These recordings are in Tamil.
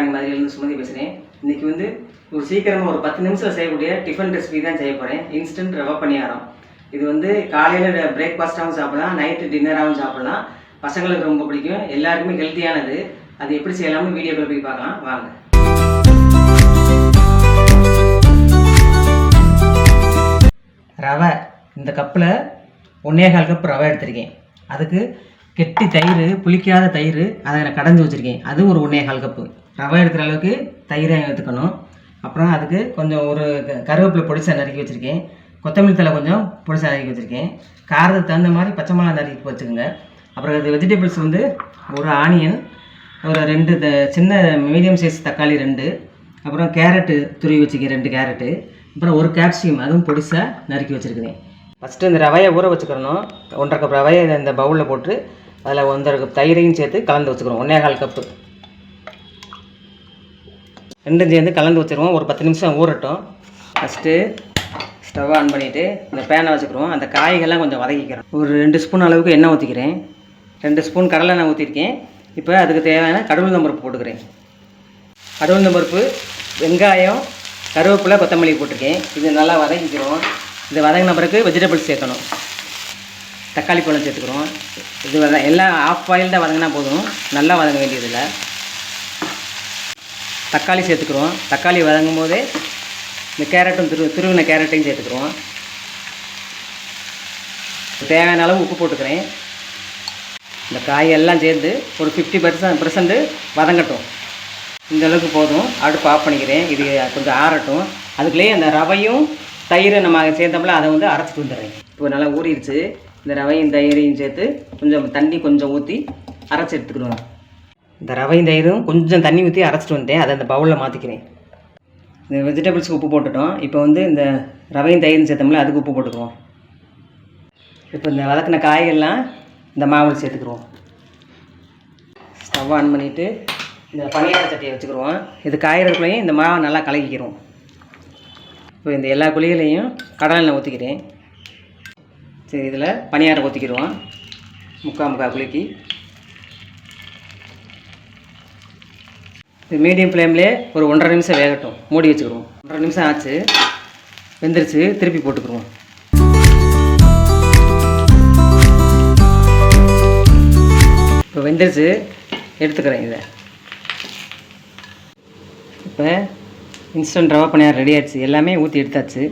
அகாடமி மதுரையிலேருந்து சுமதி பேசுகிறேன். இன்றைக்கி வந்து ஒரு சீக்கிரமாக ஒரு 10 நிமிஷத்தில் செய்யக்கூடிய டிஃபன் ரெசிபி தான் செய்ய போகிறேன். இன்ஸ்டன்ட் ரவை பணியாரம். இது வந்து காலையில் பிரேக்ஃபாஸ்ட்டாகவும் சாப்பிடலாம், நைட்டு டின்னராகவும் சாப்பிடலாம். பசங்களுக்கு ரொம்ப பிடிக்கும், எல்லாருக்குமே ஹெல்த்தியானது. அது எப்படி செய்யலாம்னு வீடியோக்குள்ள போய் பார்க்கலாம் வாங்க. ரவை இந்த கப்பில் 1.25 கப் ரவை எடுத்திருக்கேன். அதுக்கு கெட்டி தயிர், புளிக்காத தயிர், அதை நான் கடைஞ்சி வச்சுருக்கேன். அதுவும் ஒரு 1.25 கப்பு. ரவை எடுக்கிற அளவுக்கு தயிரை எடுத்துக்கணும். அப்புறம் அதுக்கு கொஞ்சம் ஒரு கருவேப்பிலை பொடிசா நறுக்கி வச்சுருக்கேன். கொத்தமல்லி தழை கொஞ்சம் பொடிசா நறுக்கி வச்சுருக்கேன். காரத்துக்கு தகுந்த மாதிரி பச்சை மிளகா நறுக்கி வச்சுக்கோங்க. அப்புறம் அது வெஜிடபிள்ஸ் வந்து ஒரு ஆனியன், ஒரு 2 சின்ன மீடியம் சைஸ் தக்காளி 2, அப்புறம் கேரட்டு துருவி வச்சுக்கேன் 2 கேரட்டு, அப்புறம் ஒரு கேப்சிகம் அதுவும் பொடிசா நறுக்கி வச்சுருக்கேன். ஃபஸ்ட்டு இந்த ரவையை ஊற வச்சுக்கிறணும். 1.5 கப் ரவையை இந்த பவுலில் போட்டு அதில் 1.5 கப் தயிரையும் சேர்த்து கலந்து வச்சுக்கிறோம். 1.25 கப்பு ரெண்டும் சேர்ந்து கலந்து வச்சுருவோம். ஒரு 10 நிமிஷம் ஊறட்டும். ஃபஸ்ட்டு ஸ்டவ் ஆன் பண்ணிவிட்டு இந்த பேனை வச்சுக்கிறோம். அந்த காய்கள்லாம் கொஞ்சம் வதக்கிக்கிறோம். ஒரு 2 ஸ்பூன் அளவுக்கு எண்ணெய் ஊற்றிக்கிறேன். 2 ஸ்பூன் கடலை எண்ணெய் ஊற்றிருக்கேன். இப்போ அதுக்கு தேவையான கடவுளுந்தம்பருப்பு போட்டுக்கிறேன். கடவுளுந்தம்பருப்பு, வெங்காயம், கருவேப்பிலை, கொத்தமல்லி போட்டிருக்கேன். இது நல்லா வதக்கிக்கிறோம். இது வதங்கின பிறகு வெஜிடபிள்ஸ் சேர்க்கணும். தக்காளி பழம் சேர்த்துக்கிறோம். இது எல்லாம் ஆஃப் பாயில்டாக வதங்கினா போதும், நல்லா வதங்க வேண்டியதில்லை. தக்காளி சேர்த்துக்கிறோம். தக்காளி வதங்கும் போதே இந்த கேரட்டும் துருவின கேரட்டையும் சேர்த்துக்கிறோம். தேவையான அளவு உப்பு போட்டுக்கிறேன். இந்த காயெல்லாம் சேர்ந்து ஒரு 50% வதங்கட்டும். இந்த அளவுக்கு போதும். அடுப்பு ஆஃப் பண்ணிக்கிறேன். இது கொஞ்சம் ஆறட்டும். அதுக்குள்ளேயே அந்த ரவையும் தயிர் நம்ம சேர்த்தோம்ல, அதை வந்து அரைச்சிட்டு வந்துடுறேன். இப்போ நல்லா ஊறிடுச்சு. இந்த ரவையும் தயிரையும் சேர்த்து கொஞ்சம் தண்ணி கொஞ்சம் ஊற்றி அரைச்சி எடுத்துக்கிடுவோம். இந்த ரவையும் தயிரும் கொஞ்சம் தண்ணி ஊற்றி அரைச்சிட்டு வந்துட்டேன். அதை அந்த பவுலில் மாற்றிக்கிறேன். இந்த வெஜிடபிள்ஸுக்கு உப்பு போட்டுட்டோம். இப்போ வந்து இந்த ரவையும் தயிரும் சேர்த்தோம்ல, அதுக்கு உப்பு போட்டுக்குவோம். இப்போ இந்த வதக்கின காய்கள்லாம் இந்த மாவில் சேர்த்துக்குருவோம். ஸ்டவ் ஆன் பண்ணிவிட்டு இந்த பணியார சட்டியை வச்சுக்கிடுவோம். இது காய்கறதுக்குள்ளேயும் இந்த மாவை நல்லா கலக்கிக்கிறோம். இப்போ இந்த எல்லா குழிகளையும் கடலை எண்ணெய் ஊற்றிக்கிறேன். சரி, இதில் பணியாரம் ஊற்றிக்கிடுவோம். முக்கால் குழிக்கு இது மீடியம் ஃப்ளேம்லேயே ஒரு 1.5 நிமிஷம் வேகட்டும். மூடி வச்சுக்கிடுவோம். 1.5 நிமிஷம் ஆச்சு, வெந்துருச்சு. திருப்பி போட்டுக்கிடுவோம். இப்போ வெந்துருச்சு, எடுத்துக்கிறேன். இதை இப்போ இன்ஸ்டன்ட் ரவை பணியாரம் ரெடி ஆகிடுச்சு. எல்லாமே ஊற்றி எடுத்தாச்சு.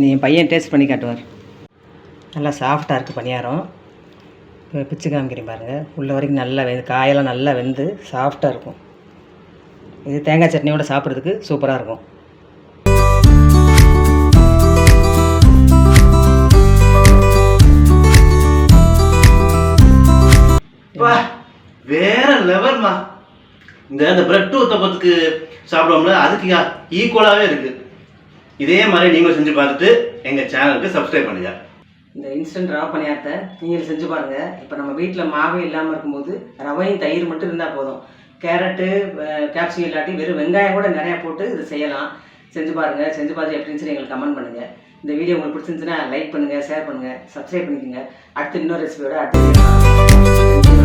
என் பையன் டேஸ்ட் பண்ணி காட்டுவார். நல்லா சாஃப்டாக இருக்குது பணியாரம். இப்போ பிச்சு காமிக்கிறேன் பாருங்கள். உள்ள வரைக்கும் நல்லா காயெல்லாம் நல்லா வெந்து சாஃப்டாக இருக்கும். இது தேங்காய் சட்னியோட சாப்பிட்றதுக்கு சூப்பராக இருக்கும். வேற லெவல்மா. இந்த பிரெட் ஊத்தப்பத்துக்கு சாப்பிடுவோம்ல, அதுக்கு ஈக்குவலாகவே இருக்குது. இதே மாதிரி நீங்களும் செஞ்சு பார்த்துட்டு எங்கள் சேனலுக்கு சப்ஸ்கிரைப் பண்ணுங்க. இந்த இன்ஸ்டன்ட் ரவை பணியாரத்தை நீங்கள் செஞ்சு பாருங்கள். இப்போ நம்ம வீட்டில் மாவே இல்லாமல் இருக்கும்போது ரவையும் தயிர் மட்டும் இருந்தால் போதும். கேரட்டு, கேப்சிகம் இல்லாட்டி வெறும் வெங்காயம் கூட நிறையா போட்டு இது செய்யலாம். செஞ்சு பாருங்கள். செஞ்சு பார்த்து எப்படின்னு எங்களுக்கு கமெண்ட் பண்ணுங்கள். இந்த வீடியோ உங்களுக்கு பிடிச்சிருந்துச்சுன்னா லைக் பண்ணுங்கள், ஷேர் பண்ணுங்கள், சப்ஸ்கிரைப் பண்ணிக்கோங்க. அடுத்து இன்னொரு ரெசிபியோட அடுத்த